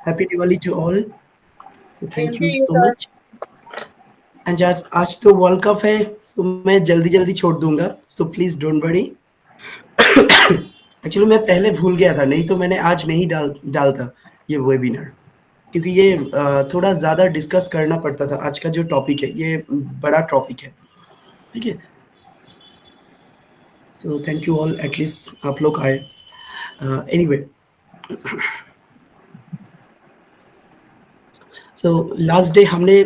Happy Diwali to all. So Same thank to you you, so sir. Much. And आज आज तो world cup है, सो मैं जल्दी जल्दी छोड़ दूंगा, so please don't worry. Actually मैं पहले भूल गया था, नहीं तो मैंने आज नहीं डालता ये वेबिनार, क्योंकि ये थोड़ा ज़्यादा डिस्कस करना पड़ता था। आज का जो टॉपिक है ये बड़ा टॉपिक है, ठीक है। So thank you all, at least आप लोग आए। एनीवे, सो लास्ट डे हमने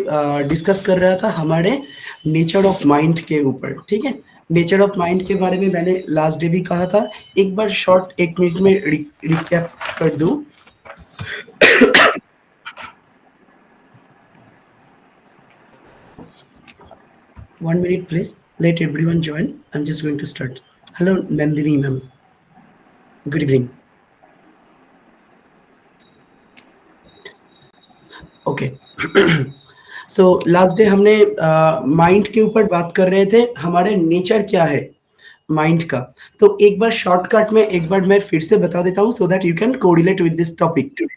डिस्कस कर रहा था हमारे नेचर ऑफ माइंड के ऊपर, ठीक है। नेचर ऑफ माइंड के बारे में मैंने लास्ट डे भी कहा था। एक बार शॉर्ट 1 मिनट में रिकैप कर दूं। 1 minute please, let everyone join. I'm just going to start. Hello Nandini ma'am, good evening. Okay. So last day हमने माइंड के ऊपर बात कर रहे थे, हमारे नेचर क्या है माइंड का। तो एक बार शॉर्टकट में एक बार मैं फिर से बता देता हूँ, so that you can correlate with this topic today.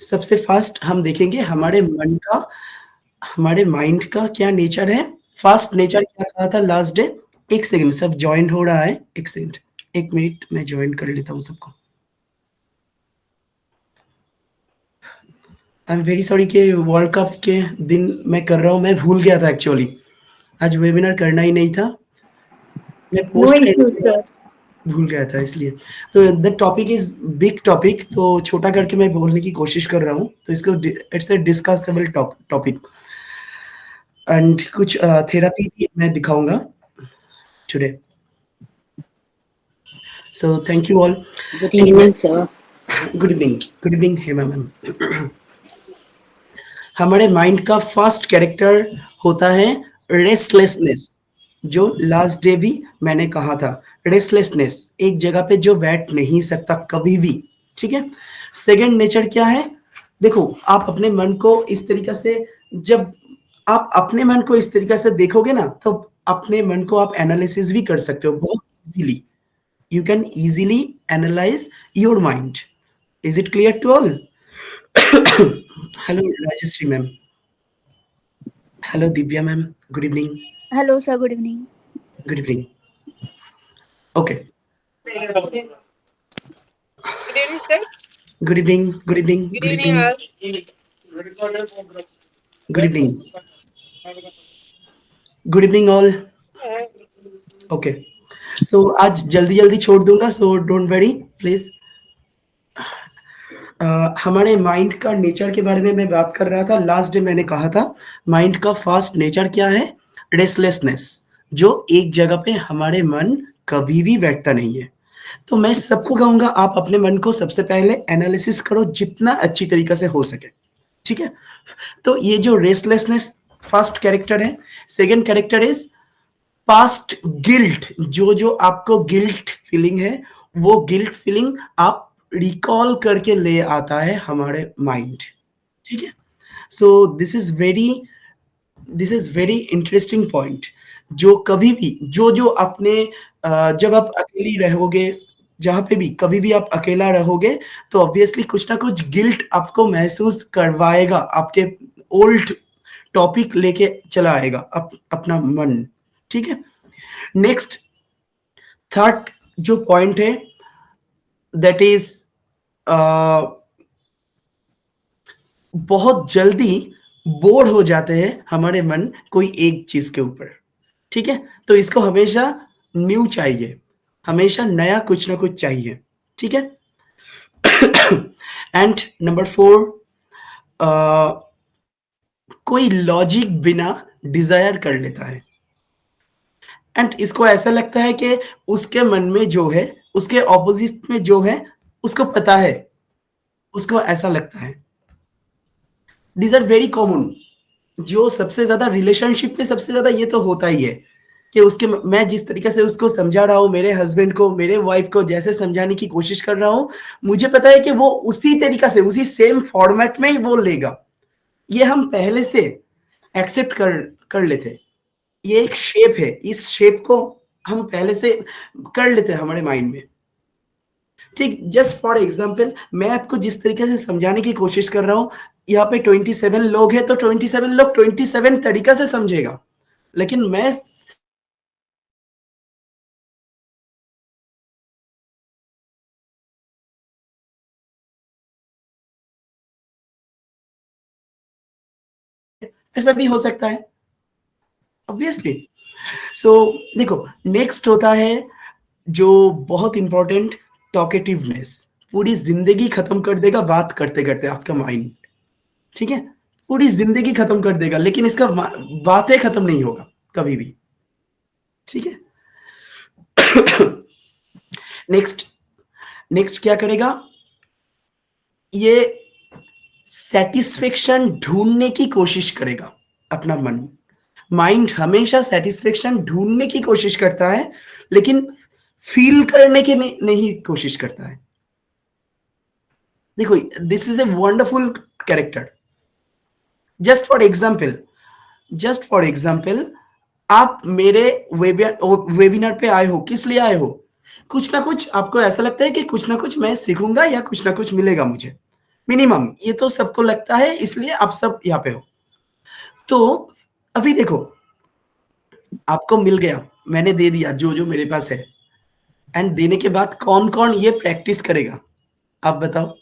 सबसे फास्ट हम देखेंगे हमारे मन का, हमारे माइंड का क्या नेचर है। फास्ट नेचर क्या कहा था लास्ट डे? एक सेकंड, सब ज्वाइन हो रहा है, एक सेकंड, 1 मिनट मैं ज्वाइन कर लेता हूँ सबको। आई एम वेरी सॉरी कि वर्ल्ड कप के दिन मैं कर रहा हूँ, मैं भूल गया था एक्चुअली, आज वेबिनार करना ही नहीं था, मैं No पोस्ट करने issues, के sir. बाद भूल गया था इसलिए। तो the topic is big topic, तो छोटा करके मैं बोलने की कोशिश कर रहा हूँ, तो इसको इट्स ए डिस्कसेबल टॉपिक। एंड कुछ थेरापी भी मैं दिखाऊंगा today. So thank you all. Good anyway, evening, sir. Good evening, good evening Hema ma'am. हमारे माइंड का फर्स्ट कैरेक्टर होता है रेस्टलेसनेस, जो लास्ट डे भी मैंने कहा था। रेस्टलेसनेस, एक जगह पे जो बैठ नहीं सकता कभी भी, ठीक है। सेकंड नेचर क्या है? देखो, आप अपने मन को इस तरीके से, जब आप अपने मन को इस तरीके से देखोगे ना, तो अपने मन को आप एनालिसिस भी कर सकते हो बहुत easily. You can easily analyse your mind. Is it clear to all? Hello Rajashree ma'am, hello Divya ma'am, good evening. Hello, sir. Good evening. Good evening. Okay, Good evening, sir. Good evening, good evening, Good good evening, evening, all. Good evening, good evening all. Okay, so आज जल्दी जल्दी छोड़ दूंगा, so don't worry please. हमारे mind का nature के बारे में मैं बात कर रहा था। लास्ट डे मैंने कहा था माइंड का फर्स्ट नेचर क्या है? रेस्टलेसनेस, जो एक जगह पे हमारे मन कभी भी बैठता नहीं है। तो मैं सबको कहूंगा, आप अपने मन को सबसे पहले एनालिसिस करो जितना अच्छी तरीके से हो सके, ठीक है। तो ये जो रेस्टलेसनेस फर्स्ट कैरेक्टर है। Second character is past guilt, जो जो आपको गिल्ट फीलिंग है, वो गिल्ट फीलिंग आप रिकॉल करके ले आता है हमारे माइंड, ठीक है। So this is very interesting point. जो कभी भी जो जो अपने जब आप अकेली रहोगे, जहाँ पे भी कभी भी आप अकेला रहोगे, तो ऑब्वियसली कुछ ना कुछ गिल्ट आपको महसूस करवाएगा, आपके ओल्ड टॉपिक लेके चला आएगा अपना मन, ठीक है। नेक्स्ट, थर्ड जो पॉइंट है, दैट इज बहुत जल्दी बोर हो जाते हैं हमारे मन कोई एक चीज के ऊपर, ठीक है। तो इसको हमेशा न्यू चाहिए, हमेशा नया कुछ ना कुछ चाहिए, ठीक है। एंड नंबर 4, कोई लॉजिक बिना डिजायर कर लेता है। एंड इसको ऐसा लगता है कि उसके मन में जो है, उसके ऑपोजिट में जो है, उसको पता है, उसको ऐसा लगता है। These are very common. जो सबसे ज्यादा रिलेशनशिप में सबसे ज्यादा ये तो होता ही है कि उसके, मैं जिस तरीके से उसको समझा रहा हूँ, मेरे हस्बैंड को, मेरे वाइफ को जैसे समझाने की कोशिश कर रहा हूँ, मुझे पता है कि वो उसी तरीका से, उसी सेम फॉर्मेट में ही बोल लेगा। ये हम पहले से एक्सेप्ट कर कर लेते हैं। ये एक शेप है, इस शेप को हम पहले से कर लेते हैं हमारे माइंड में। ठीक, जस्ट फॉर एग्जाम्पल मैं आपको जिस तरीके से समझाने की कोशिश कर रहा हूँ, यहाँ पे 27 लोग हैं तो 27 लोग 27 तरीका से समझेगा, लेकिन मैं ऐसा भी हो सकता है ऑब्वियसली। सो देखो, नेक्स्ट होता है जो बहुत इंपॉर्टेंट, टॉकेटिवनेस। पूरी जिंदगी खत्म कर देगा बात करते करते आपका माइंड, ठीक है, पूरी जिंदगी खत्म कर देगा, लेकिन इसका बातें खत्म नहीं होगा कभी भी, ठीक है। नेक्स्ट, नेक्स्ट क्या करेगा, ये सेटिस्फेक्शन ढूंढने की कोशिश करेगा। अपना मन, माइंड हमेशा सेटिस्फेक्शन ढूंढने की कोशिश करता है, लेकिन फील करने के नहीं कोशिश करता है। देखो, this is a wonderful character. Just for example, just for example, आप मेरे वेबिनार पे आए हो, किस लिए आए हो? कुछ ना कुछ आपको ऐसा लगता है कि कुछ ना कुछ मैं सीखूंगा या कुछ ना कुछ मिलेगा मुझे, मिनिमम ये तो सबको लगता है, इसलिए आप सब यहाँ पे हो। तो अभी देखो, आपको मिल गया, मैंने दे दिया जो जो मेरे पास है, एंड देने के बाद कौन कौन ये प्रैक्टिस करेगा, आप बताओ।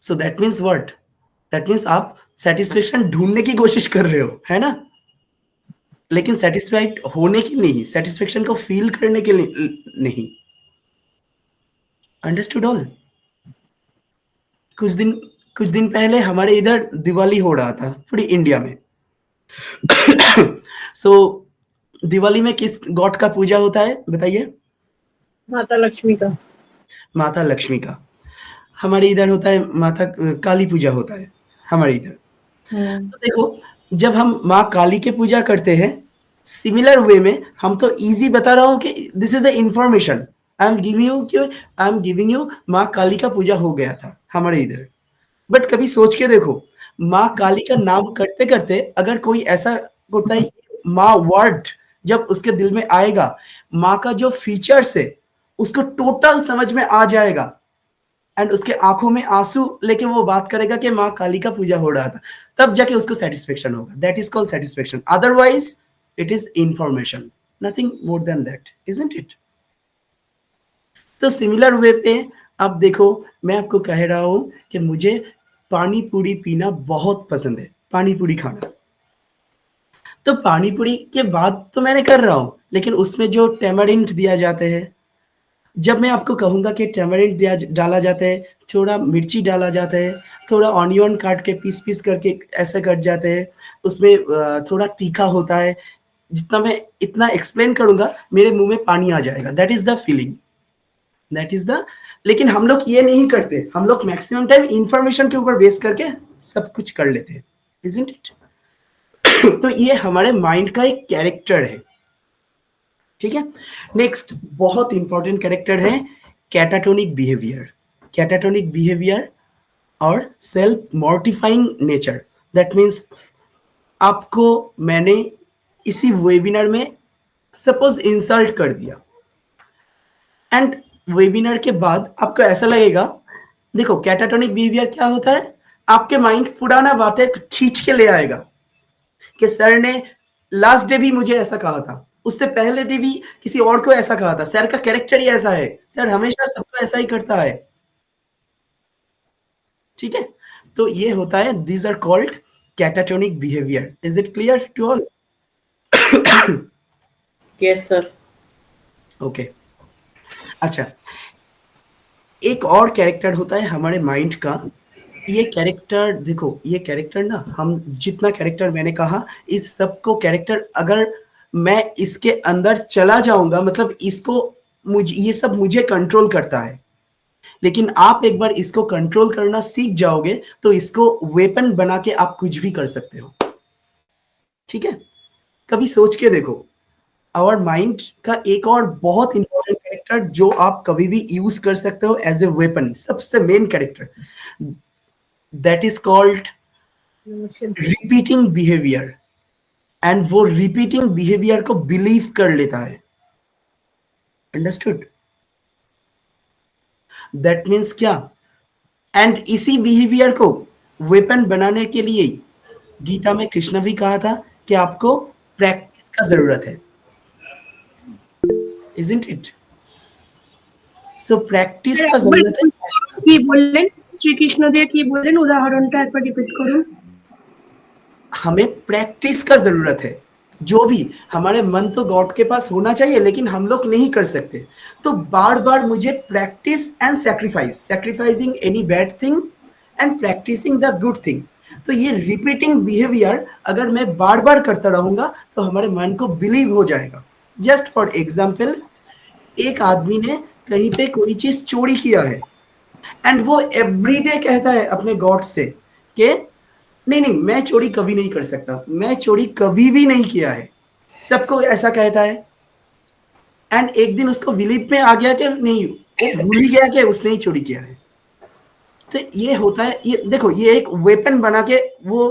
So that means what, that means आप सेटिस्फेक्शन ढूंढने की कोशिश कर रहे हो, है ना, लेकिन सेटिस्फाइड होने की नहीं, सेटिस्फेक्शन को फील करने के लिए नहीं। Understood all? कुछ दिन कुछ दिन पहले हमारे इधर दिवाली हो रहा था पूरी इंडिया में। सो दिवाली में किस गॉड का पूजा होता है बताइए? माता लक्ष्मी का। माता लक्ष्मी का। हमारे इधर होता है माता काली पूजा होता है हमारे इधर। तो देखो, जब हम माँ काली की पूजा करते हैं, सिमिलर वे में हम तो इजी बता रहा हूँ कि this is the information I am giving you, कि आई एम गिविंग यू, माँ काली का पूजा हो गया था हमारे इधर। बट कभी सोच के देखो, माँ काली का नाम करते करते अगर कोई ऐसा होता है, माँ वर्ड जब उसके दिल में आएगा, माँ का जो फीचर्स है उसको टोटल समझ में आ जाएगा, एंड उसके आंखों में आंसू लेके वो बात करेगा कि माँ काली का पूजा हो रहा था, तब जाके उसको सेटिस्फेक्शन होगा। That is called satisfaction, otherwise it is information, nothing more than that, isn't it? तो सिमिलर वे पे अब देखो, मैं आपको कह रहा हूं कि मुझे पानी पूरी पीना बहुत पसंद है, पानी पूरी खाना। तो पानी पूरी के बाद तो मैंने कर रहा हूं, लेकिन उसमें जो टेमरिंड दिया जाते हैं, जब मैं आपको कहूँगा कि टैमरिंड दिया डाला जाता है, थोड़ा मिर्ची डाला जाता है, थोड़ा ऑनियन काट के पीस-पीस करके ऐसे कट जाते हैं, उसमें थोड़ा तीखा होता है, जितना मैं इतना एक्सप्लेन करूँगा, मेरे मुँह में पानी आ जाएगा। That is the feeling, that is the, लेकिन हम लोग ये नहीं करते, हम लोग मैक्सिमम टाइम इन्फॉर्मेशन के ऊपर बेस करके सब कुछ कर लेते हैं, इज़न्ट इट? तो ये हमारे माइंड का एक कैरेक्टर है, ठीक है। नेक्स्ट बहुत इंपॉर्टेंट कैरेक्टर है कैटाटोनिक बिहेवियर। कैटाटोनिक बिहेवियर और सेल्फ मॉर्टिफाइंग नेचर। दैट मीन्स आपको मैंने इसी वेबिनार में सपोज इंसल्ट कर दिया, एंड वेबिनार के बाद आपको ऐसा लगेगा, देखो कैटाटोनिक बिहेवियर क्या होता है, आपके माइंड पुराना बातें खींच के ले आएगा कि सर ने लास्ट डे भी मुझे ऐसा कहा था, उससे पहले डे भी किसी और को ऐसा कहा था, सर का कैरेक्टर ही ऐसा है, सर हमेशा सबको ऐसा ही करता है, ठीक है। तो ये होता है, these are called catatonic behaviour. Is it clear to all? Yes sir. Okay, अच्छा, एक और कैरेक्टर होता है हमारे माइंड का। ये कैरेक्टर देखो, ये कैरेक्टर ना, हम जितना कैरेक्टर मैंने कहा, इस सबको कैरेक्टर अगर मैं इसके अंदर चला जाऊंगा, मतलब इसको, मुझे ये सब मुझे कंट्रोल करता है, लेकिन आप एक बार इसको कंट्रोल करना सीख जाओगे तो इसको वेपन बना के आप कुछ भी कर सकते हो, ठीक है। कभी सोच के देखो, आवर माइंड का एक और बहुत इंपॉर्टेंट कैरेक्टर जो आप कभी भी यूज कर सकते हो एज ए वेपन, सबसे main character, that is called repeating behaviour. And वो रिपीटिंग बिहेवियर को बिलीव कर लेता है, अंडरस्टूड? दैट मीन्स क्या? एंड इसी बिहेवियर को वेपन बनाने के लिए गीता में कृष्ण भी कहा था कि आपको प्रैक्टिस का जरूरत है, इजंट इट? सो प्रैक्टिस का जरूरत है। কি বললেন শ্রীকৃষ্ণ দিয়ে কি বললেন উদাহরণটা একবার রিপিট করুন। हमें प्रैक्टिस का जरूरत है। जो भी हमारे मन तो गॉड के पास होना चाहिए, लेकिन हम लोग नहीं कर सकते। तो बार बार मुझे practice and sacrifice, sacrificing any bad thing and practising the good thing. तो ये रिपीटिंग बिहेवियर अगर मैं बार बार करता रहूंगा तो हमारे मन को बिलीव हो जाएगा। जस्ट फॉर एग्जाम्पल, एक आदमी ने कहीं पे कोई चीज चोरी किया है एंड वो एवरीडे कहता है अपने गॉड से कि नहीं नहीं, मैं चोरी कभी नहीं कर सकता, मैं चोरी कभी भी नहीं किया है। सबको ऐसा कहता है एंड एक दिन उसको बिलीव में आ गया कि नहीं, वो भूल ही गया कि उसने ही चोरी किया है। तो ये होता है, ये देखो, ये एक वेपन बना के वो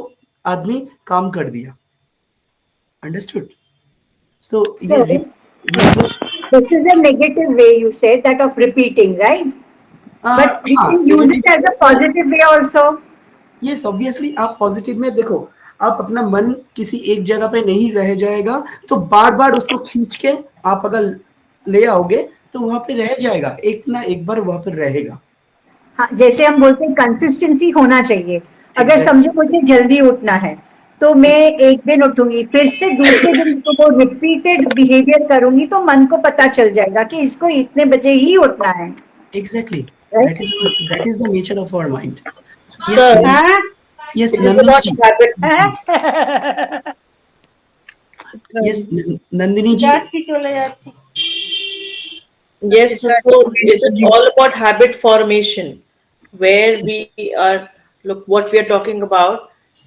आदमी काम कर दिया। अंडरस्टूड? सो ये जो This is a negative way you said that of repeating, right? But we हाँ, can use it as a positive way also. Yes, obviously आप पॉजिटिव में देखो, आप अपना मन किसी एक जगह पे नहीं रह जाएगा, तो बार बार उसको खींच के आप अगर ले आओगे तो वहां पे रह जाएगा, एक ना एक बार वहां पे रहेगा। हाँ, जैसे हम बोलते हैं कंसिस्टेंसी होना चाहिए। अगर Exactly. समझो मुझे जल्दी उठना है तो मैं एक दिन उठूंगी, फिर से दूसरे दिन तो वो रिपीटेड बिहेवियर करूंगी तो मन को पता चल जाएगा कि इसको इतने बजे ही उठना है। Exactly. Right? That is the nature of our mind. Sir, Yes, it is Nandini about ji. habit. Yes, Nandini ji. যাচ্ছি চলে যাচ্ছি। Yes, sir. So is it all about habit formation, where we are, look, what we are talking about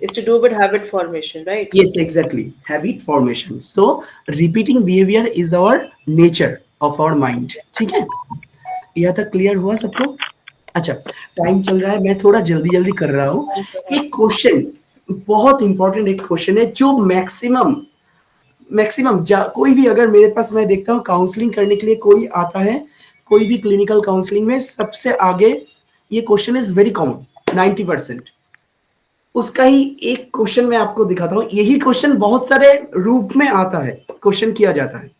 is to do with habit formation, right? Yes, exactly. Habit formation. So repeating behavior is our nature of our mind. ठीक है? यह तक clear हुआ सबको? अच्छा, time चल रहा है, मैं थोड़ा जल्दी जल्दी कर रहा हूँ। एक क्वेश्चन, बहुत इंपॉर्टेंट एक क्वेश्चन है जो मैक्सिमम कोई भी, अगर मेरे पास, मैं देखता हूँ काउंसलिंग करने के लिए कोई आता है, कोई भी क्लिनिकल काउंसलिंग में सबसे आगे ये क्वेश्चन इज वेरी कॉमन, 90%। उसका ही एक क्वेश्चन मैं आपको दिखाता हूँ। यही क्वेश्चन बहुत सारे रूप में आता है, क्वेश्चन किया जाता है।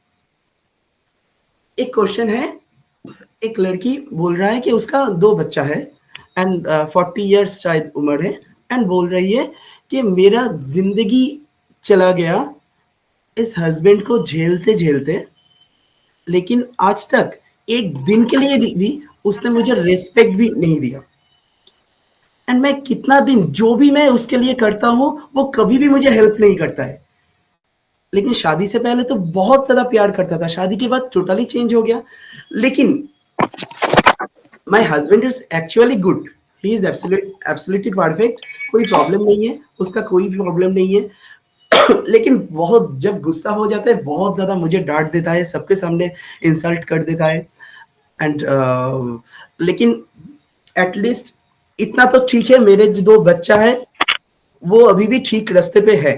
एक क्वेश्चन है, एक लड़की बोल रहा है कि उसका 2 बच्चा है एंड 40 इयर्स शायद उम्र है, एंड बोल रही है कि मेरा जिंदगी चला गया इस हस्बैंड को झेलते झेलते, लेकिन आज तक एक दिन के लिए भी उसने मुझे रिस्पेक्ट भी नहीं दिया, एंड मैं कितना दिन जो भी मैं उसके लिए करता हूँ वो कभी भी मुझे हेल्प नहीं करता है। लेकिन शादी से पहले तो बहुत ज्यादा प्यार करता था, शादी के बाद टोटली चेंज हो गया। लेकिन my husband is actually good, he is absolutely perfect, कोई प्रॉब्लम नहीं है, उसका कोई भी प्रॉब्लम नहीं है। लेकिन बहुत जब गुस्सा हो जाता है, बहुत ज्यादा मुझे डांट देता है, सबके सामने इंसल्ट कर देता है एंड लेकिन एटलीस्ट इतना तो ठीक है, मेरे जो 2 बच्चा है वो अभी भी ठीक रास्ते पे है।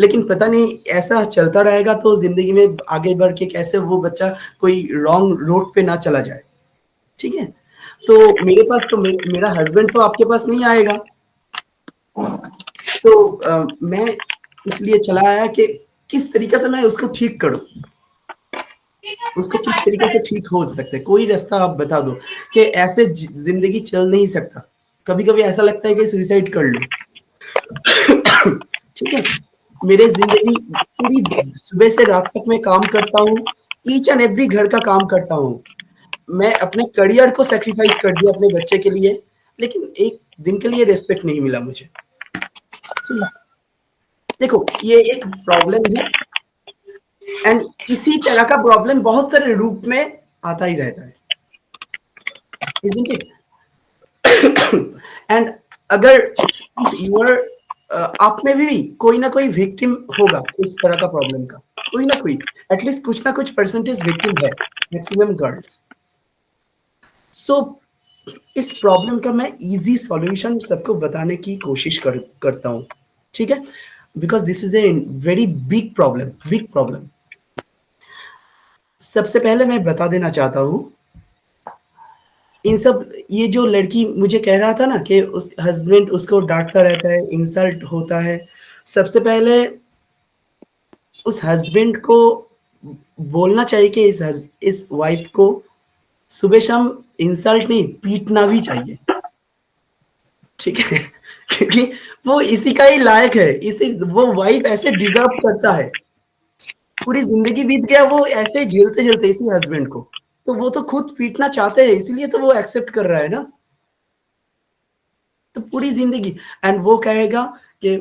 लेकिन पता नहीं ऐसा चलता रहेगा तो जिंदगी में आगे बढ़ के कैसे वो बच्चा कोई रॉन्ग रोड पे ना चला जाए। ठीक है, तो मेरे पास तो मेरा हस्बैंड तो आपके पास नहीं आएगा, तो मैं इसलिए चला आया कि किस तरीके से मैं उसको ठीक करूं, उसको किस तरीके से ठीक हो सकता है, कोई रास्ता आप बता दो कि ऐसे जिंदगी चल नहीं सकता। कभी कभी ऐसा लगता है कि सुसाइड कर लूं। ठीक है, मेरे जिंदगी पूरी सुबह से रात तक मैं काम करता हूँ, ईच एंड एवरी घर का काम करता हूँ, मैं अपने करियर को सेक्रीफाइस कर दिया अपने बच्चे के लिए, लेकिन एक दिन के लिए रेस्पेक्ट नहीं मिला मुझे। देखो, ये एक प्रॉब्लम है एंड इसी तरह का प्रॉब्लम बहुत सारे रूप में आता ही रहता है, isn't it? एंड अगर यूर आप में भी कोई ना कोई विक्टिम होगा इस तरह का प्रॉब्लम का, कोई ना कोई, एटलीस्ट कुछ ना कुछ परसेंटेज विक्टिम है, मैक्सिमम गर्ल्स। सो इस प्रॉब्लम का मैं इजी सॉल्यूशन सबको बताने की कोशिश करता हूँ। ठीक है, because this is a very big problem. सबसे पहले मैं बता देना चाहता हूँ, इन सब ये जो लड़की मुझे कह रहा था ना कि उस हस्बैंड उसको डाँटता रहता है, इंसल्ट होता है। सबसे पहले उस हस्बैंड को बोलना चाहिए कि इस वाइफ को सुबह-शाम इंसल्ट नहीं, पीटना भी चाहिए। ठीक है? क्योंकि वो इसी का ही लायक है, इसी वो वाइफ ऐसे डिज़र्व करता है। पूरी ज़िंदगी बीत गया वो ऐसे झेलते-झेलते इसी हस्बैंड को। तो वो तो खुद पीटना चाहते हैं, इसीलिए तो वो एक्सेप्ट कर रहा है ना। तो पूरी ज़िंदगी एंड वो कहेगा कि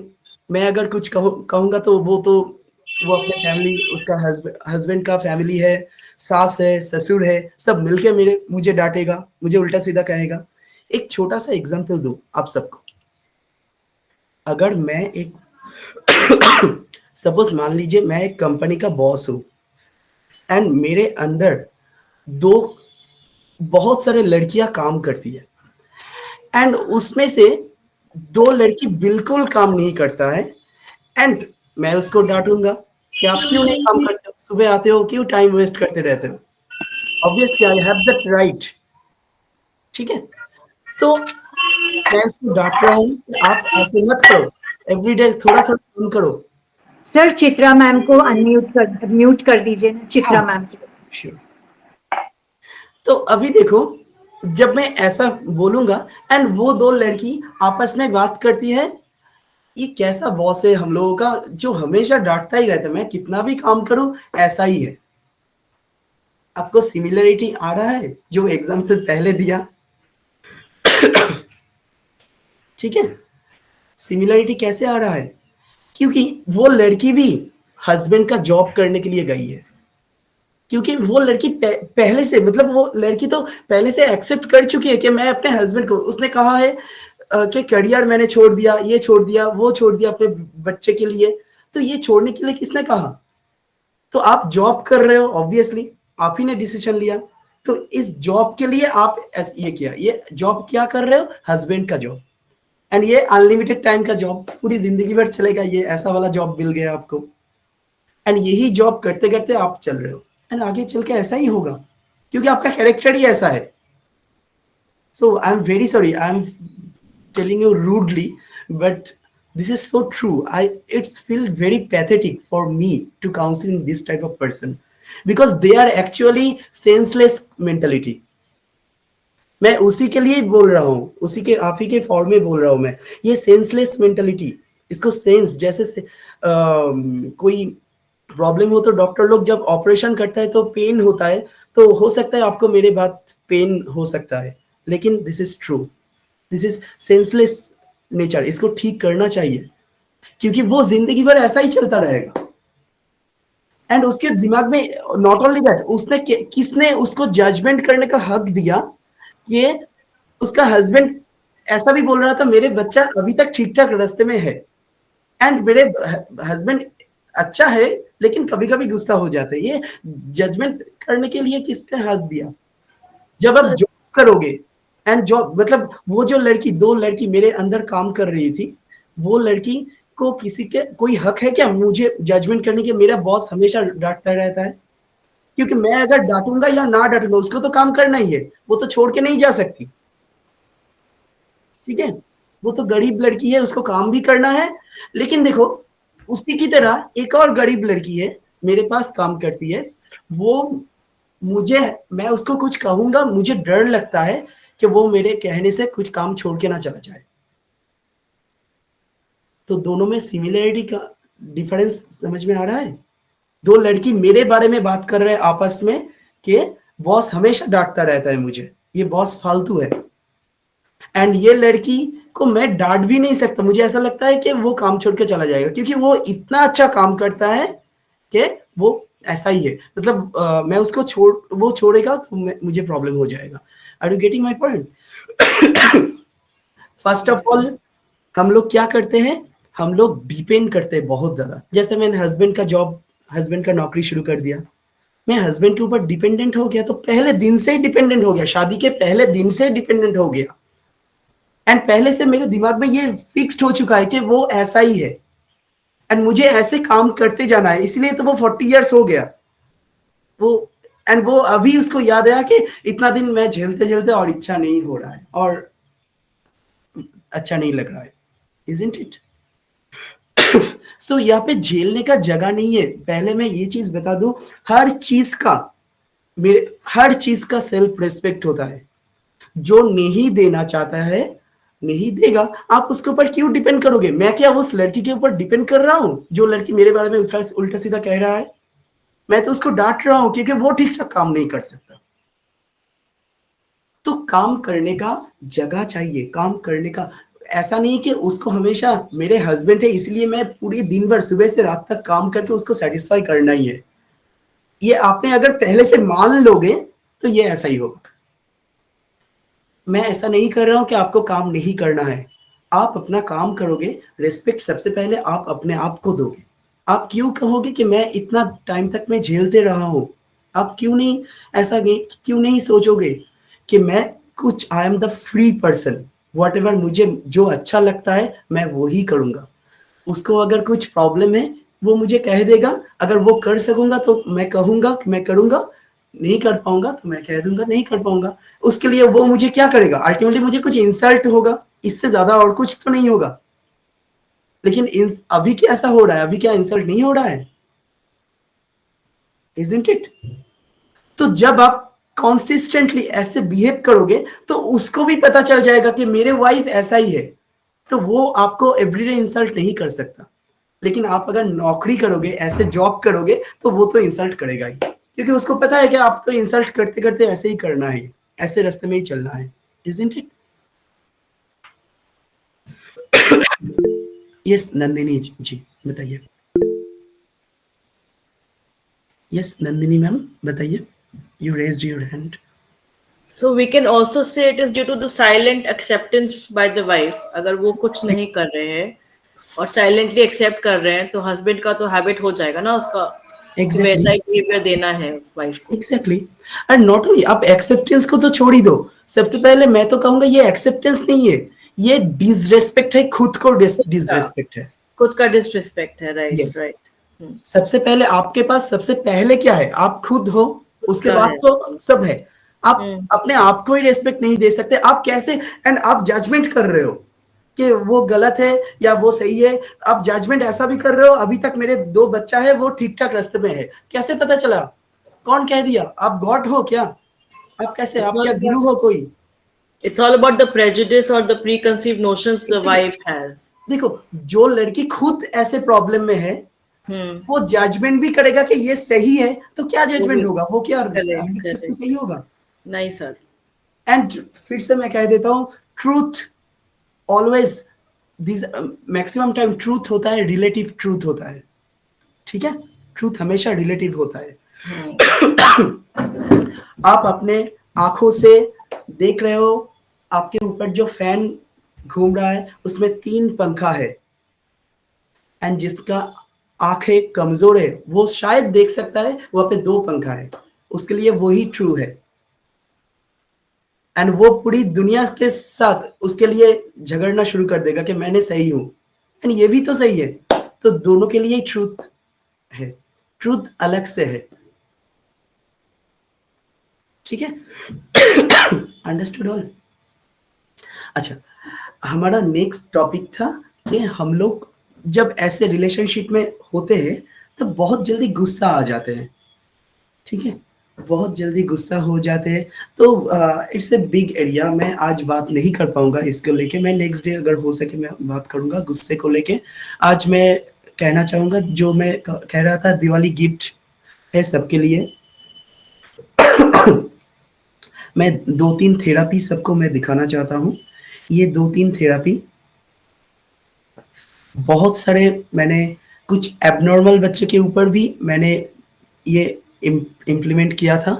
मैं अगर कुछ कहूँगा तो वो अपने फैमिली उसका हस्बैंड का फैमिली है, सास है, ससुर है, सब मिलके मुझे डाँटेगा, मुझे उल्टा-सीधा कहेगा। एक छोटा-सा एग्ज़ाम्पल दूँ आप सबको। अगर मैं एक सपोज़ मान लीजिए मैं एक कंपनी का बॉस हूँ एंड मेरे अंडर 2 बहुत सारे लड़कियाँ काम करती है एंड उसमें से 2 लड़की बिल्कुल काम नहीं करता है एंड मैं उसको डाँटूँगा कि आप क्यों नहीं काम करते हो? सुबह आते हो, क्यों टाइम वेस्ट करते रहते हो? Obviously I have that right, ठीक है? तो मैं उसको डाँट रहा हूँ कि आप ऐसे मत करो, एवरीडे थोड़ा-थोड़ा काम करो। सर चित्रा मैम को म्यूट कर दीजिए ना, चित्रा हाँ, मैम को। श्योर। तो अभी देखो, जब मैं ऐसा बोलूँगा एंड वो 2 लड़की आपस में बात करती है, ये कैसा बॉस है हम लोगों का जो हमेशा डाँटता ही रहता है, मैं कितना भी काम करूँ ऐसा ही है। आपको सिमिलैरिटी आ रहा है? जो एग्ज़ाम्पल पहले दिया? ठीक है? सिमिलैरिटी कैसे आ रहा है? क्योंकि वो लड़की भी हस्बैंड का जॉब करने के लिए गई है। क्योंकि वो लड़की पहले से मतलब वो लड़की तो पहले से एक्सेप्ट कर चुकी है कि मैं अपने हस्बैंड को उसने कहा है कि करियर मैंने छोड़ दिया, ये छोड़ दिया, वो छोड़ दिया अपने बच्चे के लिए। तो ये छोड़ने के लिए किसने कहा? तो आप जॉब कर रहे हो ऑब्वियसली, आप ही ने डिसीजन लिया। तो इस जॉब के लिए आप ये किया, ये जॉब क्या कर रहे हो? हस्बैंड का जॉब एंड ये अनलिमिटेड टाइम का जॉब, पूरी ज़िंदगी भर चलेगा ये ऐसा वाला जॉब मिल गया आपको एंड यही जॉब करते-करते आप चल रहे हो एंड आगे चल के ऐसा ही होगा क्योंकि आपका कैरेक्टर ही ऐसा है। So I'm very sorry, I'm telling you rudely, but this is so true. It's feel very pathetic for me to counseling this type of person because they are actually senseless mentality. मैं उसी के लिए बोल रहा हूँ, उसी के आप ही के फॉर्म में बोल रहा हूँ मैं। ये सेंसलेस मेंटालिटी, इसको सेंस जैसे से कोई प्रॉब्लम हो तो डॉक्टर लोग जब ऑपरेशन करता है तो पेन होता है, तो हो सकता है आपको मेरे बात पेन हो सकता है, लेकिन this is true, this is senseless nature, इसको ठीक करना चाहिए क्योंकि वो जिंदगी भर ऐसा ही चलता रहेगा एंड उसके दिमाग में नॉट ओनली दैट उसने किसने उसको जजमेंट करने का हक दिया। ये उसका हस्बैंड ऐसा भी बोल रहा था मेरे बच्चा अभी तक ठीक-ठाक रास्ते में है एंड मेरे हस्बैंड अच्छा है लेकिन कभी-कभी गुस्सा हो जाते हैं। ये जजमेंट करने के लिए किसने हक दिया? जब आप जॉब करोगे एंड जॉब मतलब वो जो लड़की 2 लड़की मेरे अंदर काम कर रही थी, वो लड़की को किसी के कोई हक है क्या मुझे जजमेंट करने के? मेरा बॉस हमेशा डाँटता रहता है। क्योंकि मैं अगर डाँटूँगा या ना डाँटूँगा उसको तो काम करना ही है, वो तो छोड़ के नहीं जा सकती। ठीक है? वो तो गरीब लड़की है, उसको काम भी करना है, लेकिन देखो उसी की तरह एक और गरीब लड़की है, मेरे पास काम करती है, वो मुझे मैं उसको कुछ कहूँगा, मुझे डर लगता है कि वो मेरे कहने से कुछ काम छोड़ के ना चला जाए। तो दोनों में सिमिलैरिटी का डिफरेंस समझ में आ रहा है? 2 लड़की मेरे बारे में बात कर रहे हैं आपस में कि बॉस हमेशा डाँटता रहता है मुझे, ये बॉस फालतू है। एंड ये लड़की को मैं डाँट भी नहीं सकता, मुझे ऐसा लगता है कि वो काम छोड़ के चला जाएगा क्योंकि वो इतना अच्छा काम करता है कि वो ऐसा ही है। मतलब मैं उसको वो छोड़ेगा तो मुझे प्रॉब्लम हो जाएगा। Are you getting my point? First of all हम लोग क्या करते हैं? हम लोग डिपेंड करते हैं बहुत ज़्यादा। जैसे मैंने हस्बैंड का नौकरी शुरू कर दिया। मैं हस्बैंड के ऊपर डिपेंडेंट हो गया तो पहले दिन से ही डिपेंडेंट हो गया, शादी के पहले दिन से डिपेंडेंट हो गया। एंड पहले से मेरे दिमाग में ये फिक्स्ड हो चुका है कि वो ऐसा ही है एंड मुझे ऐसे काम करते जाना है, इसलिए तो वो 40 इयर्स हो गया। वो एंड वो अभी उसको याद आया कि इतना दिन मैं झेलते और इच्छा नहीं हो रहा है और अच्छा नहीं लग रहा है, isn't it? सो यहाँ पे झेलने का जगह नहीं है। पहले मैं ये चीज बता दूं, हर चीज का सेल्फ रिस्पेक्ट होता है। जो नहीं देना चाहता है नहीं देगा, आप उसके ऊपर क्यों डिपेंड करोगे? मैं क्या उस लड़की के ऊपर डिपेंड कर रहा हूं जो लड़की मेरे बारे में उल्टा सीधा कह रहा है? मैं तो उसको डांट रहा हूं क्योंकि वो ठीक से काम नहीं कर सकता। तो काम करने का जगह चाहिए, काम करने का ऐसा नहीं कि उसको हमेशा मेरे हस्बैंड है इसलिए मैं पूरी दिन भर सुबह से रात तक काम करके उसको सेटिस्फाई करना ही है। ये आपने अगर पहले से मान लोगे तो ये ऐसा ही होगा। मैं ऐसा नहीं कर रहा हूं कि आपको काम नहीं करना है, आप अपना काम करोगे, रिस्पेक्ट सबसे पहले आप अपने आप को दोगे। आप क्यों कहोगे कि मैं इतना टाइम तक मैं झेलते रहा हूं? आप क्यों नहीं सोचोगे कि मैं कुछ I am the free person, whatever मुझे जो अच्छा लगता है मैं वो ही करूंगा। उसको अगर कुछ प्रॉब्लम है वो मुझे कह देगा, अगर वो कर सकूंगा तो मैं कहूंगा कि मैं करूंगा, नहीं कर पाऊंगा तो मैं कह दूंगा नहीं कर पाऊंगा। उसके लिए वो मुझे क्या करेगा? अल्टीमेटली मुझे कुछ इंसल्ट होगा, इससे ज्यादा और कुछ तो नहीं होगा। लेकिन अभी क्या ऐसा हो रहा है? अभी क्या इंसल्ट नहीं हो रहा है? Isn't it? तो जब आप कॉन्सिस्टेंटली ऐसे बिहेव करोगे तो उसको भी पता चल जाएगा कि मेरे वाइफ ऐसा ही है, तो वो आपको एवरीडे इंसल्ट नहीं कर सकता। लेकिन आप अगर नौकरी करोगे, ऐसे जॉब करोगे, तो वो तो इंसल्ट करेगा ही, क्योंकि उसको पता है कि आप तो इंसल्ट करते करते ऐसे ही करना है, ऐसे रास्ते में ही चलना है। Isn't it? यस नंदिनी जी बताइए। यस नंदिनी मैम बताइए, you raised your hand. So we can also say it is due to the silent acceptance by the wife. अगर वो कुछ नहीं कर रहे हैं और साइलेंटली एक्सेप्ट कर रहे हैं तो हस्बैंड का तो हैबिट हो जाएगा ना उसका, कि वैसा ही बिहेवियर देना है उस वाइफ को। एग्जैक्टली। एंड नॉट ओनली, आप एक्सेप्टेंस को तो छोड़ ही दो। सबसे पहले मैं तो कहूंगा ये एक्सेप्टेंस नहीं है, ये डिसरेस्पेक्ट है, खुद को डिसरेस्पेक्ट है, खुद का डिसरिस्पेक्ट है। Right Yes. राइट। सबसे पहले आपके पास सबसे पहले क्या है? आप खुद हो, उसके बाद तो सब है। आप अपने आप को ही रेस्पेक्ट नहीं दे सकते, आप कैसे? एंड आप जजमेंट कर रहे हो कि वो गलत है या वो सही है। आप जजमेंट ऐसा भी कर रहे हो, अभी तक मेरे 2 बच्चा है, वो ठीक ठाक रास्ते में है, कैसे पता चला? कौन कह दिया? आप गॉड हो क्या? आप कैसे? आप क्या गुरु हो कोई? It's all about the prejudice or the preconceived notions the wife has. देखो, जो लड़की खुद ऐसे प्रॉब्लम में है वो जजमेंट भी करेगा कि ये सही है, तो क्या जजमेंट होगा? वो क्या सही होगा? नहीं सर। एंड फिर से मैं कह देता हूं, truth always, this maximum time truth होता है, रिलेटिव ट्रूथ होता है, ठीक है? ट्रूथ हमेशा रिलेटिव होता है। आप अपने आंखों से देख रहे हो, आपके ऊपर जो फैन घूम रहा है उसमें 3 पंखा है, एंड जिसका आंखें कमजोर है वो शायद देख सकता है वहां पे 2 पंखा है, उसके लिए वही ट्रू है। एंड वो पूरी दुनिया के साथ उसके लिए झगड़ना शुरू कर देगा कि मैंने सही हूं, एंड ये भी तो सही है। तो दोनों के लिए ट्रूथ है, ट्रूथ अलग से है, ठीक है? Understood all? अच्छा, हमारा नेक्स्ट टॉपिक था कि हम लोग जब ऐसे रिलेशनशिप में होते हैं तो बहुत जल्दी गुस्सा आ जाते हैं, ठीक है? बहुत जल्दी गुस्सा हो जाते हैं। तो इट्स ए बिग एरिया, मैं आज बात नहीं कर पाऊंगा इसको लेके, मैं नेक्स्ट डे अगर हो सके मैं बात करूंगा गुस्से को लेके। आज मैं कहना चाहूंगा, जो मैं कह रहा था, दिवाली गिफ्ट है सबके लिए। मैं 2-3 थेरापी सबको मैं दिखाना चाहता हूँ। ये 2-3 थेरापी बहुत सारे, मैंने कुछ एबनॉर्मल बच्चे के ऊपर भी मैंने ये इम्प्लीमेंट किया था,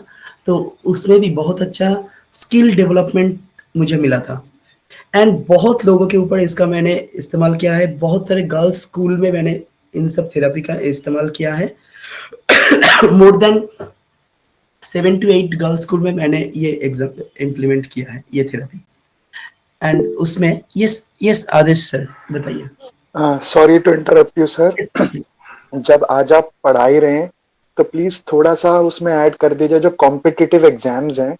तो उसमें भी बहुत अच्छा स्किल डेवलपमेंट मुझे मिला था। एंड बहुत लोगों के ऊपर इसका मैंने इस्तेमाल किया है, बहुत सारे गर्ल्स स्कूल में मैंने इन सब थेरापी का इस्तेमाल किया है। More than 7 to 8 girls school में मैंने ये एग्जाम इम्प्लीमेंट किया है, ये थेरापी। एंड उसमें यस आदेश सर बताइए। Sorry to interrupt you sir. जब आज आप पढ़ा ही रहे हैं तो प्लीज थोड़ा सा उसमें ऐड कर दीजिए। जो कॉम्पिटिटिव एग्जाम्स हैं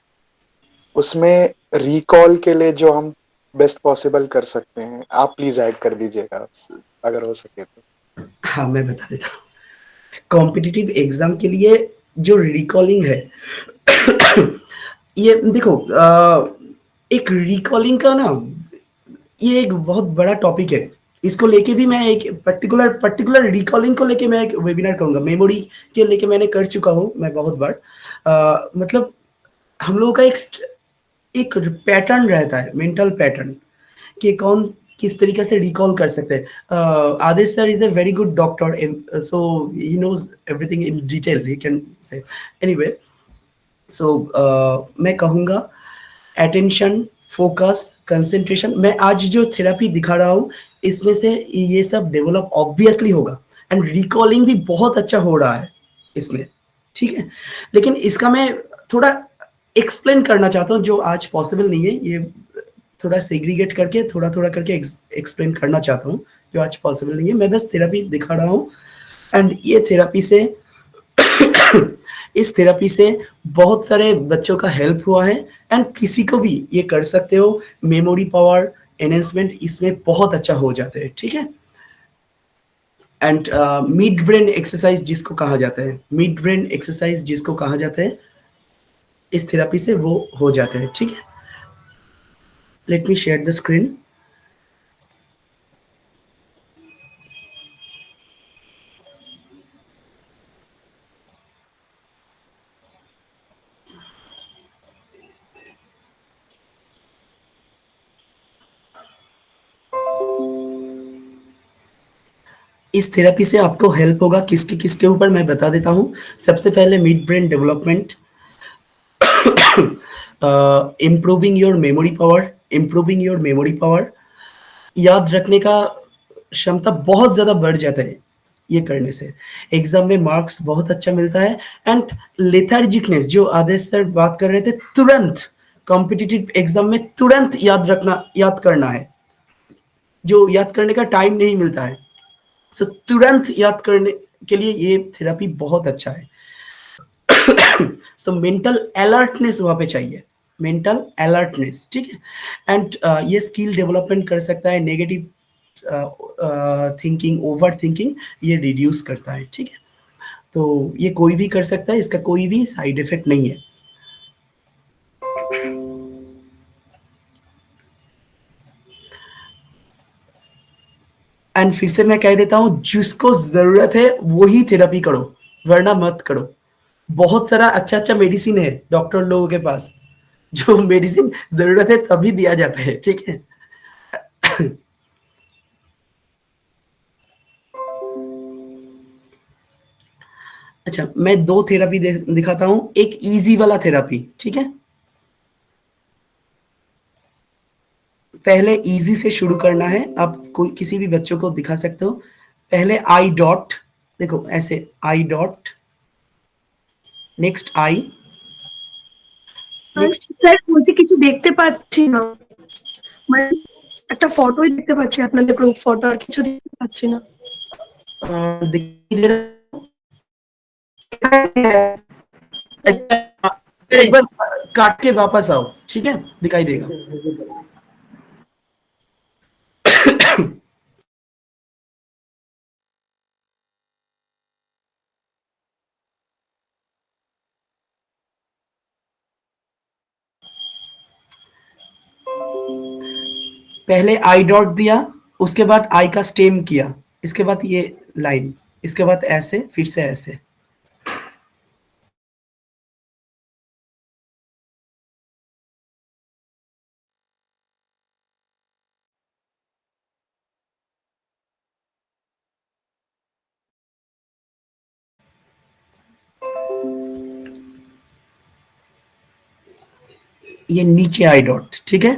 उसमें रिकॉल के लिए जो हम बेस्ट पॉसिबल कर सकते हैं, आप प्लीज ऐड कर दीजिएगा अगर हो सके तो। हाँ, मैं बता देता हूँ। कॉम्पिटिटिव एग्जाम के लिए जो रिकॉलिंग है ये देखो, एक रिकॉलिंग का ना, ये एक बहुत बड़ा टॉपिक है। इसको लेके भी मैं एक पर्टिकुलर रिकॉलिंग को लेके मैं एक वेबिनार करूंगा। मेमोरी के लेके मैंने कर चुका हूँ मैं बहुत बार। मतलब हम लोगों का एक पैटर्न रहता है, मेंटल पैटर्न, कि कौन किस तरीके से रिकॉल कर सकते हैं। Adesh sir is a very good doctor, so he knows everything in detail, he can say. Anyway, so मैं कहूँगा अटेंशन, फोकस, कंसंट्रेशन। मैं आज जो थेरेपी दिखा रहा हूँ इसमें से ये सब डेवलप ऑब्वियसली होगा, एंड रिकॉलिंग भी बहुत अच्छा हो रहा है इसमें, ठीक है। लेकिन इसका मैं थोड़ा एक्सप्लेन करना चाहता हूँ जो आज पॉसिबल नहीं है। ये थोड़ा सेग्रीगेट करके थोड़ा थोड़ा करके एक्सप्लेन करना चाहता हूँ जो आज पॉसिबल नहीं है। मैं बस थेरेपी दिखा रहा हूँ, एंड ये थेरेपी से इस थेरेपी से बहुत सारे बच्चों का हेल्प हुआ है, एंड किसी को भी ये कर सकते हो। मेमोरी पावर एनहेंसमेंट इसमें बहुत अच्छा हो जाता है, ठीक है। एंड मिड ब्रेन एक्सरसाइज जिसको कहा जाता है, मिड ब्रेन एक्सरसाइज जिसको कहा जाता है, इस थेरेपी से वो हो जाता है, ठीक है। Let me share the screen. इस थेरेपी से आपको हेल्प होगा किसके किसके ऊपर मैं बता देता हूँ। सबसे पहले mid brain development, improving your memory power, improving your memory power, याद रखने का क्षमता बहुत ज्यादा बढ़ जाता है ये करने से। एग्जाम में मार्क्स बहुत अच्छा मिलता है, एंड लेथार्जिकनेस जो आदेश सर बात कर रहे थे, तुरंत कॉम्पिटिटिव एग्जाम में तुरंत याद करना है, जो याद करने का टाइम नहीं मिलता है, सो तुरंत याद करने के लिए ये थेरेपी बहुत अच्छा है। सो मेंटल अलर्टनेस वहां पे चाहिए, मेंटल अलर्टनेस, ठीक है। एंड ये स्किल डेवलपमेंट कर सकता है, नेगेटिव थिंकिंग, ओवर थिंकिंग ये रिड्यूस करता है, ठीक है। तो ये कोई भी कर सकता है, इसका कोई भी साइड इफेक्ट नहीं है। एंड फिर से मैं कह देता हूं, जिसको जरूरत है वही थेरेपी करो, वरना मत करो। बहुत सारा अच्छा अच्छा मेडिसिन है डॉक्टर लोगों के पास, जो मेडिसिन जरूरत है तभी दिया जाता है, ठीक है। अच्छा, मैं दो थेरेपी दिखाता हूं, एक इजी वाला थेरेपी, ठीक है। पहले इजी से शुरू करना है, आप कोई किसी भी बच्चों को दिखा सकते हो। पहले आई डॉट, देखो ऐसे I dot, next I, next sir বলছি কিছু দেখতে পাচ্ছি না, মানে একটা ফটোই দেখতে পাচ্ছি আপনাদের গ্রুপ ফটো, আর কিছু দেখতে পাচ্ছি না। एक बार काट के वापस आओ, ठीक है, दिखाई देगा। पहले आई डॉट दिया, उसके बाद आई का स्टेम किया, इसके बाद ये लाइन, इसके बाद ऐसे, फिर से ऐसे। ये नीचे आई डॉट, ठीक है।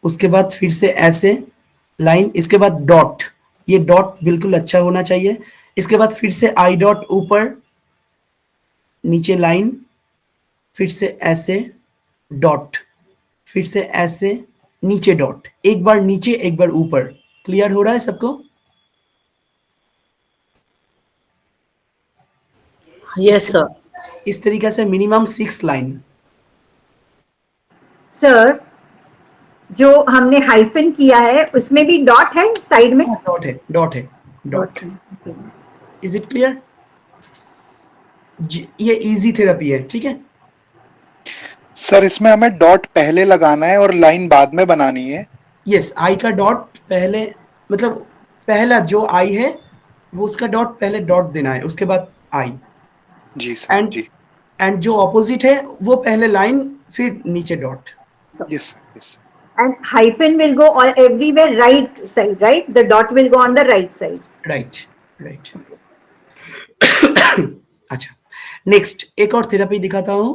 उसके बाद फिर से ऐसे लाइन, इसके बाद डॉट, ये डॉट बिल्कुल अच्छा होना चाहिए। इसके बाद फिर से आई डॉट, ऊपर नीचे लाइन, फिर से ऐसे डॉट, फिर से ऐसे नीचे डॉट, एक बार नीचे एक बार ऊपर। क्लियर हो रहा है सबको? Yes, sir. इस तरीके से मिनिमम 6 लाइन। सर, जो हमने हाइफन किया है उसमें भी डॉट है साइड में? डॉट है, डॉट है, डॉट। Is it clear? ये इजी थेरेपी है, ठीक है। सर इसमें हमें डॉट पहले लगाना है और लाइन बाद में बनानी है। यस, आई का डॉट पहले, मतलब पहला जो आई है वो उसका डॉट पहले डॉट देना है, उसके बाद आई। जी सर, एंड जी। एंड जो ऑपोजिट है वो पहले लाइन फिर नीचे dot. Yes sir, yes. And hyphen will go all everywhere right side, right? The dot will go on the right side. Right, right. अच्छा, नेक्स्ट एक और थेरेपी दिखाता हूं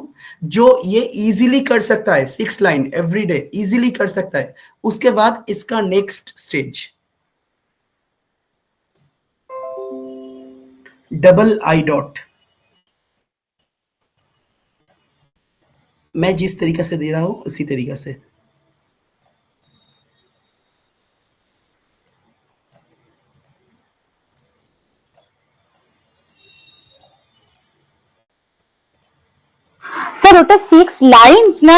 जो ये इजीली कर सकता है, 6 लाइन एवरी डे इजीली कर सकता है। उसके बाद इसका next stage double I dot. मैं जिस तरीका से दे रहा हूं उसी तरीका से। স্যার ওটা 6 লাইনস না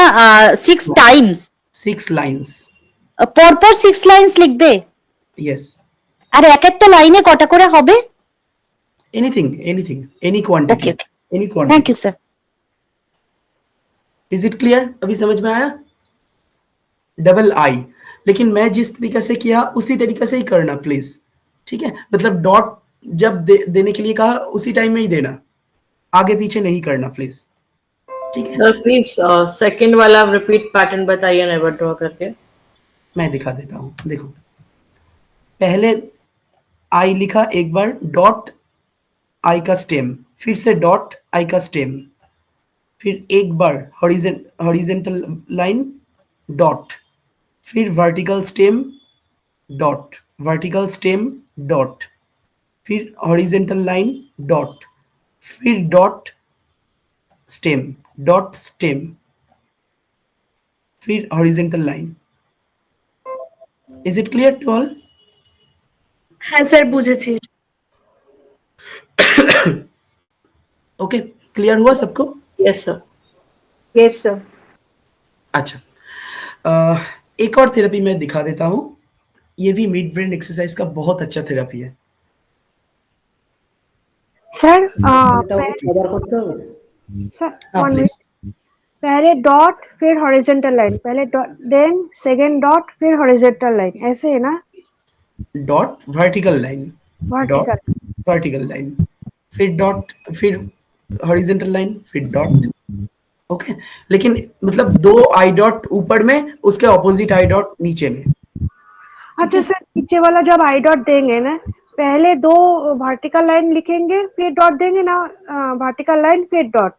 6 টাইমস? 6 লাইন্স। পরপর 6 লাইনস লিখবে? यस। আর এক একটা লাইনে কটা করে হবে? Anything, anything, any quantity, okay, any thank quantity. You sir. Is it clear? अभी समझ में आया? डबल आई, लेकिन मैं जिस तरीके से किया उसी तरीके से ही करना प्लीज, ठीक है। मतलब डॉट जब देने के लिए कहा उसी टाइम में ही देना, आगे पीछे नहीं करना प्लीज, ठीक है। सर प्लीज सेकंड वाला रिपीट पैटर्न बताइए नेवर ड्रॉ करके। मैं दिखा देता हूं, देखो पहले आई लिखा, एक बार डॉट आई का स्टेम, फिर से डॉट आई का स्टेम, फिर एक बार हॉरिजेंटल लाइन डॉट, फिर vertical stem dot, vertical stem dot, फिर हॉरिजेंटल लाइन डॉट, फिर डॉट स्टेम, डॉट स्टेम, फिर horizontal line. Is it clear to all? হ্যাঁ স্যার বুঝেছি। ओके, क्लियर हुआ सबको? Yes sir. Yes, sir. अच्छा, एक और थेरेपी मैं दिखा देता हूं। ये भी मिड ब्रेन एक्सरसाइज का बहुत अच्छा थेरेपी है। सर हाँ प्लीज। पहले डॉट फिर हॉरिजॉन्टल लाइन, पहले डॉट देन सेकंड डॉट फिर हॉरिजॉन्टल लाइन, ऐसे है ना? Dot vertical line, dot vertical. Vertical line, फिर डॉट, फिर हॉरिजेंटल लाइन, फिर डॉट। ओके, लेकिन मतलब 2 आई डॉट ऊपर में, उसके ऑपोजिट आई डॉट नीचे में। अच्छा सर, नीचे वाला जब आई डॉट देंगे ना, पहले 2 वर्टिकल लाइन लिखेंगे फिर डॉट देंगे ना, वर्टिकल लाइन फिर डॉट,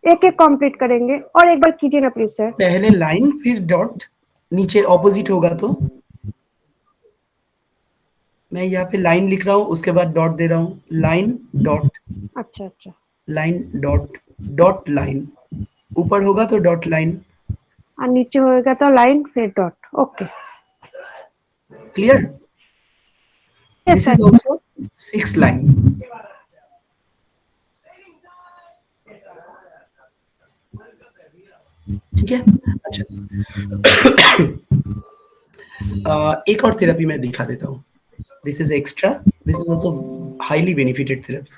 एक एक कंप्लीट करेंगे। और एक बार कीजिए ना प्लीज सर। पहले लाइन फिर डॉट, नीचे ऑपोजिट होगा तो मैं यहाँ पे लाइन लिख रहा हूँ, उसके बाद डॉट दे रहा हूँ, लाइन डॉट, अच्छा अच्छा, लाइन डॉट, डॉट लाइन, ऊपर होगा तो डॉट लाइन। और नीचे होएगा तो लाइन फिर dot. Okay, clear? Yes, this sir. Is also 6 line. ठीक है, अच्छा। एक और थेरेपी मैं दिखा देता हूँ। This is extra, this is also highly benefited therapy.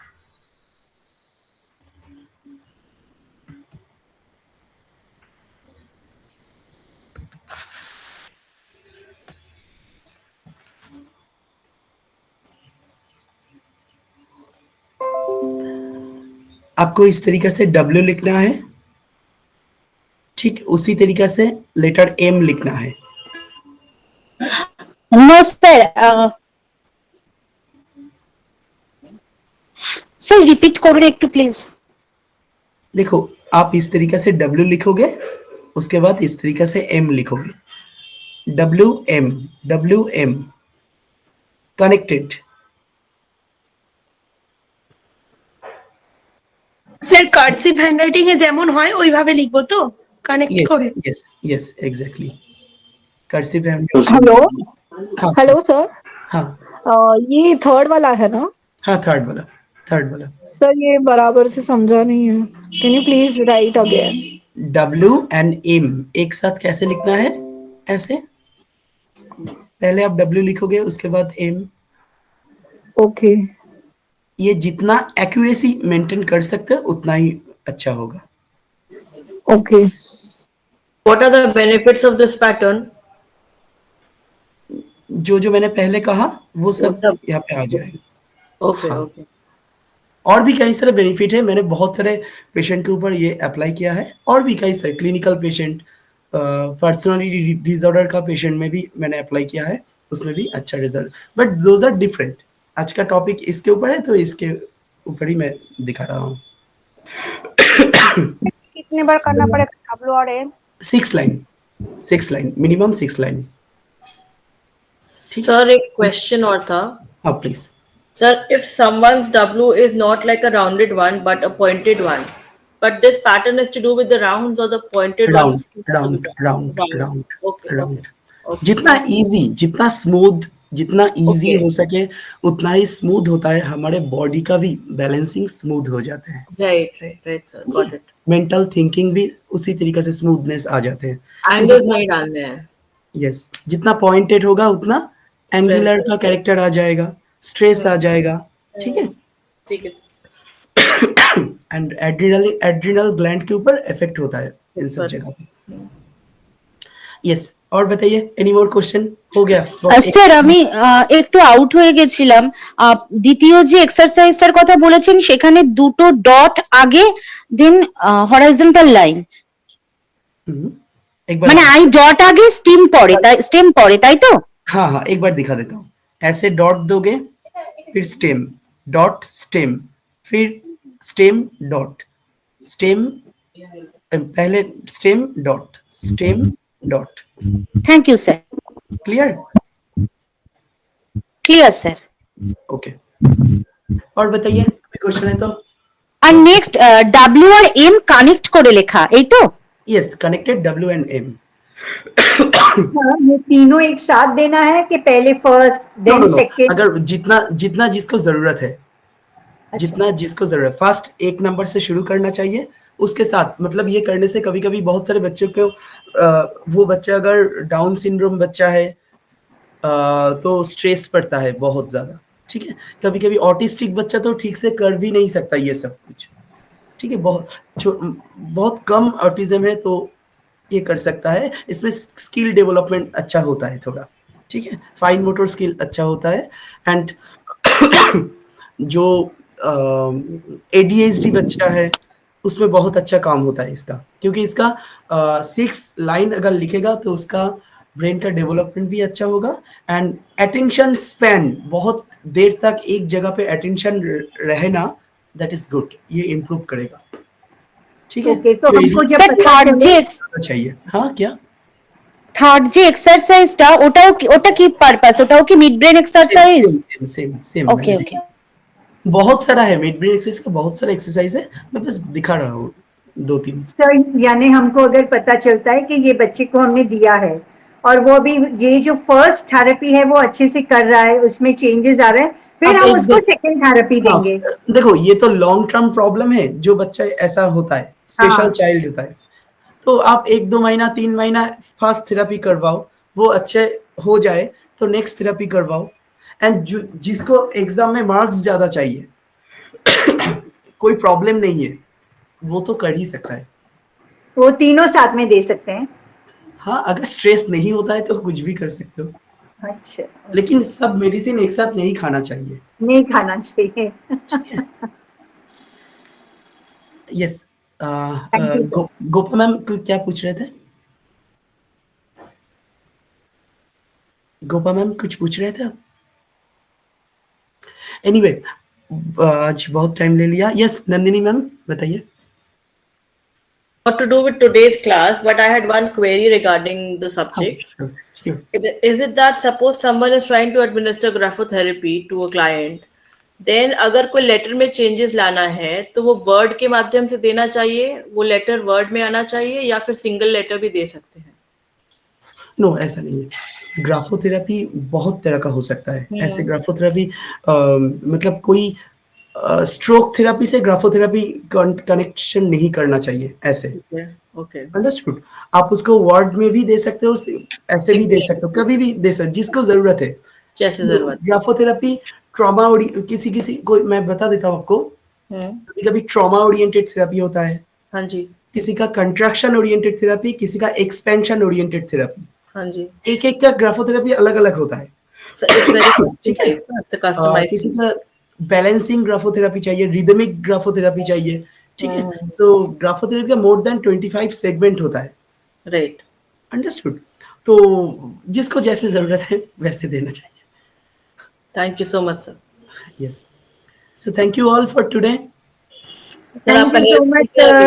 आपको इस तरीके से W लिखना है, ठीक उसी तरीके से लेटर M लिखना है। नो सर, सर रिपीट করুন একটু प्लीज। देखो आप इस तरीके से W लिखोगे, उसके बाद इस तरीके से M लिखोगे, WM connected. Sir cursive handwriting এ যেমন হয় ওইভাবে লিখবো তো, কানেক্ট यस করে? Yes yes exactly, cursive hand. Hello हाँ हेलो सर, हाँ ये थर्ड वाला है ना? हाँ, थर्ड वाला। थर्ड वाला सर ये बराबर से समझा नहीं है, can you please right again? WNM एक साथ कैसे लिखना है? ऐसे पहले आप W लिखोगे, उसके बाद M। ओके ये जितना एक्यूरेसी मेंटेन कर सकते हो उतना ही अच्छा होगा। Okay What are the benefits of this pattern? जो मैंने पहले कहा वो वो सब सब यहाँ पे आ जाएगा। ओके हाँ। ओके और भी कई सारे बेनिफिट है, मैंने बहुत सारे पेशेंट के ऊपर ये अप्लाई किया है, और भी कई सारे क्लिनिकल पेशेंट, पर्सनालिटी डिसऑर्डर का पेशेंट में भी मैंने अप्लाई किया है, उसमें भी अच्छा result, but those are different. आज का टॉपिक इसके ऊपर है तो इसके ऊपर ही मैं दिखा रहा हूँ। कितने बार करना पड़ेगा W और M? 6 line minimum, 6 line. Sir एक क्वेश्चन और था। हाँ please. Sir, if someone's W is not like a rounded one but a pointed one, but this pattern is to do with the rounds or the pointed ones? Round Okay, okay, okay. जितना easy, जितना smooth, जितना easy Okay. हो सके उतना ही smooth होता है, हमारे body का भी बैलेंसिंग स्मूथ हो जाते हैं। Right, sir. Got it. Mental thinking भी उसी तरीके से स्मूथनेस आ जाते हैं। Angles नहीं डालने हैं। यस, जितना पॉइंटेड होगा उतना एंगुलर का कैरेक्टर आ जाएगा, स्ट्रेस आ जाएगा। ठीक है। ठीक है। एंड एड्रिनल ग्लैंड के ऊपर इफेक्ट होता है इन सब जगह पे। यस, और बताइए, एनी मोर क्वेश्चन? हो गया স্যার আমি একটু আউট হয়ে গেছিলাম। দ্বিতীয় যে এক্সারসাইজটার কথা বলেছেন সেখানে দুটো ডট আগে, দেন হরাইজন্টাল লাইন, एक बार, মানে আই ডট আগে স্টেম পরে তাই তো? हाँ हाँ, एक बार दिखा देता हूँ। ऐसे डॉट दोगे, फिर स्टेम, डॉट स्टेम, फिर स्टेम डॉट, स्टेम, पहले stem dot, stem dot. Thank you sir. Clear? Clear sir. Okay, और बताइए, कोई क्वेश्चन है तो? আর নেক্সট ডাব্লিউ আর এম কানেক্ট করে লেখা, এই তো? Yes, connected W and M। ये तीनों एक साथ देना है कि पहले फर्स्ट देन सेकंड? अगर जितना जिसको जरूरत है, जितना जिसको जरूरत, फर्स्ट एक नंबर से शुरू करना चाहिए, उसके साथ, मतलब ये करने से कभी कभी बहुत सारे बच्चों को वो बच्चा अगर डाउन सिंड्रोम बच्चा है तो स्ट्रेस पड़ता है बहुत ज्यादा। ठीक है, कभी कभी ऑटिस्टिक बच्चा तो ठीक से कर भी नहीं सकता ये सब कुछ। ठीक है, बहुत कम ऑटिज्म है तो ये कर सकता है, इसमें स्किल डेवलपमेंट अच्छा होता है थोड़ा। ठीक है, फाइन मोटर स्किल अच्छा होता है। एंड जो ADHD बच्चा है उसमें बहुत अच्छा काम होता है इसका, क्योंकि इसका 6 लाइन अगर लिखेगा तो उसका ब्रेन का डेवलपमेंट भी अच्छा होगा। एंड अटेंशन स्पैन, बहुत देर तक एक जगह पे अटेंशन रहना, दैट इज गुड, ये इम्प्रूव करेगा। ठीक है, ओके, तो हमको जब স্যার पता থার্ড যে चले- चाहिए। हाँ, क्या? থার্ড যে এক্সারসাইজটা ওটা কি পারপাস? ওটাও কি মিড ব্রেন এক্সারসাইজ? सेम। ওকে ওকে। बहुत सारा है मिड ब्रेन एक्सरसाइज का, बहुत सारा एक्सरसाइज है, मैं बस दिखा रहा हूँ 2-3। सर, यानी हमको अगर पता चलता है कि ये बच्चे को हमने दिया है और वो भी ये जो फर्स्ट थेरेपी है वो अच्छे से कर रहा है, उसमें चेंजेस आ रहे हैं, फिर अब हम एक उसको सेकंड थेरेपी देंगे। देखो, ये तो लॉन्ग टर्म प्रॉब्लम है, जो बच्चा ऐसा होता है, स्पेशल चाइल्ड होता है, तो आप 1-2 महीना 3 महीना फर्स्ट थेरेपी करवाओ, वो अच्छे हो जाए तो नेक्स्ट थेरेपी करवाओ। एंड जिसको एग्जाम में मार्क्स ज्यादा चाहिए, कोई प्रॉब्लम नहीं है, वो तो कर ही सकता है। वो तीनों साथ में दे सकते हैं? हाँ, अगर स्ट्रेस नहीं होता है तो कुछ भी कर सकते हो, अच्छा, लेकिन सब मेडिसिन एक साथ नहीं खाना चाहिए। नहीं खाना चाहिए। Yes, Thank you, sir. Gopa ma'am क्या पूछ रहे थे? गोपा मैम कुछ पूछ रहे थे आप? एनीवे, आज बहुत टाइम ले लिया। यस, नंदिनी मैम बताइए। Not to do with today's class, but I had one query regarding the subject. Sure. Is it that suppose someone is trying to administer graphotherapy to a client, then अगर कोई letter में changes लाना है तो वो word के माध्यम से देना चाहिए, वो लेटर वर्ड में आना चाहिए, या फिर सिंगल लेटर भी दे सकते हैं? नो, ऐसा नहीं है। ग्राफोथेरेपी बहुत तरह का हो सकता है। ऐसे ग्राफोथेरेपी मतलब कोई स्ट्रोक थेरेपी से ग्राफोथेरेपी कनेक्शन नहीं करना चाहिए ऐसे। Okay okay understood? आप उसको वार्ड में भी दे सकते हो, ऐसे भी दे सकते हो, कभी भी दे सकते, जिसको जरूरत है। जैसे जरूरत। ग्राफोथेरेपी ट्रॉमा किसी कोई, मैं बता देता हूँ आपको, कभी कभी ट्रॉमा ओरिएंटेड थेरेपी होता है, हाँ जी किसी का कंट्रैक्शन ओरिएंटेड थेरेपी, किसी का एक्सपेंशन ओरिएंटेड थेरेपी। हाँ जी। एक एक का ग्राफोथेरेपी अलग अलग होता है। इट्स वेरी ठीक है, किसी का बैलेंसिंग ग्राफोथेरेपी चाहिए, रिदमिक ग्राफोथेरेपी चाहिए। ठीक है, सो ग्राफोथेरेपी का मोर देन 25 सेगमेंट होता है। राइट। अंडरस्टूड? तो जिसको जैसे जरूरत है वैसे देना चाहिए। Thank you so much sir. Yes, so thank you all for today. Thank you so much, sir.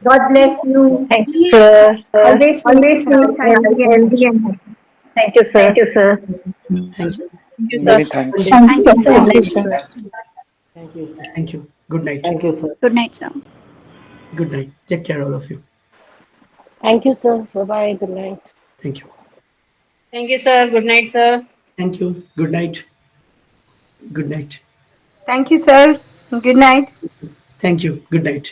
God bless you. Thank you, sir. Always Always feel healthy and happy. Thank you, sir. Thank you, sir. Thank you, Many thanks. Thank you, sir. Thank you, sir. Thank you, good night. Good night, sir. Good night, take care all of you. Thank you, sir. Bye-bye. Good night. Thank you, Thank you, sir. Good night, sir. Thank you, good night, good night, Thank you, sir. Good night. Thank you, good night.